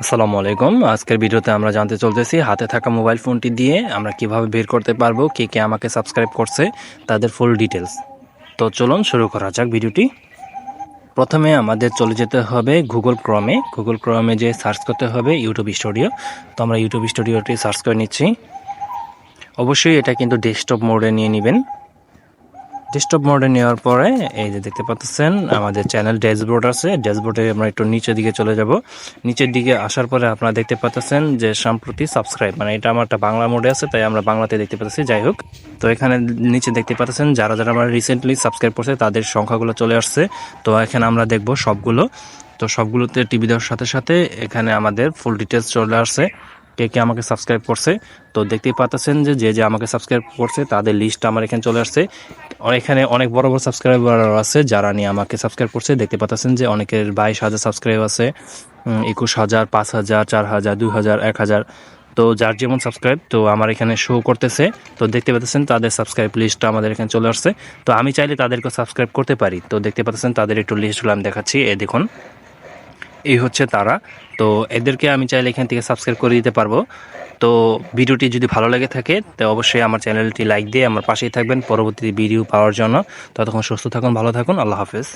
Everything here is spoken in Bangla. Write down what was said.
আসসালামু আলাইকুম। আজকের ভিডিওতে আমরা জানতে চলতেছি হাতে থাকা মোবাইল ফোনটি দিয়ে আমরা কিভাবে বের করতে পারবো কে কে আমাকে সাবস্ক্রাইব করছে তাদের ফুল ডিটেলস। তো চলুন শুরু করা যাক ভিডিওটি। প্রথমে আমাদের চলে যেতে হবে গুগল ক্রমে যে সার্চ করতে হবে ইউটিউব স্টুডিও। তো আমরা ইউটিউব স্টুডিওটি সার্চ করে নিচ্ছি। অবশ্যই এটা কিন্তু ডেস্কটপ মোডে নিয়ে নেবেন। ডেস্কটপ মোডে নেওয়ার পরে এই যে দেখতে পাচ্ছেন আমাদের চ্যানেল ড্যাশবোর্ড আছে। ড্যাশবোর্ডে আমরা একটু নিচের দিকে চলে যাব। নিচের দিকে আসার পরে আপনারা দেখতে পাচ্ছেন যে সম্প্রতি সাবস্ক্রাইব, মানে এটা আমার একটা বাংলা মোডে আছে তাই আমরা বাংলাতে দেখতে পাচ্ছি। যাই হোক, তো এখানে নিচে দেখতে পাচ্ছেন যারা যারা আমরা রিসেন্টলি সাবস্ক্রাইব করছে তাদের সংখ্যাগুলো চলে আসছে। তো এখানে আমরা দেখব সবগুলো। তো সবগুলোতে টিভি দেওয়ার সাথে সাথে এখানে আমাদের ফুল ডিটেলস চলে আসছে কে কে আমাকে সাবস্ক্রাইব করছে। তো দেখতেই পাচ্ছেন যে যে আমাকে সাবস্ক্রাইব করছে তাদের লিস্ট আমার এখানে চলে আসছে। এখানে অনেক বড় বড় সাবস্ক্রাইবার আছে যারা নিয়ে আমাকে সাবস্ক্রাইব করছে। দেখতে পাচ্ছেন যে অনেকের 22,000 সাবস্ক্রাইব আছে, 21,000, 5,000, 4,000, 2,000, 1,000। তো যার যেমন সাবস্ক্রাইব তো আমার এখানে শো করতেছে। তো দেখতে পাচ্ছেন তাদের সাবস্ক্রাইব লিস্টটা আমাদের এখানে চলে আসছে। তো আমি চাইলে তাদেরকে সাবস্ক্রাইব করতে পারি। তো দেখতে পাচ্ছেন তাদের একটু লিস্টগুলো আমি দেখাচ্ছি। দেখুন, এই হচ্ছে তারা। তো এদেরকে আমি চাইলে এখান থেকে সাবস্ক্রাইব করে দিতে পারবো। তো ভিডিওটি যদি ভালো লেগে থাকে তো অবশ্যই আমার চ্যানেলটি লাইক দিয়ে আমার পাশেই থাকবেন পরবর্তী ভিডিও পাওয়ার জন্য। ততক্ষণ সুস্থ থাকুন, ভালো থাকুন, আল্লাহ হাফেজ।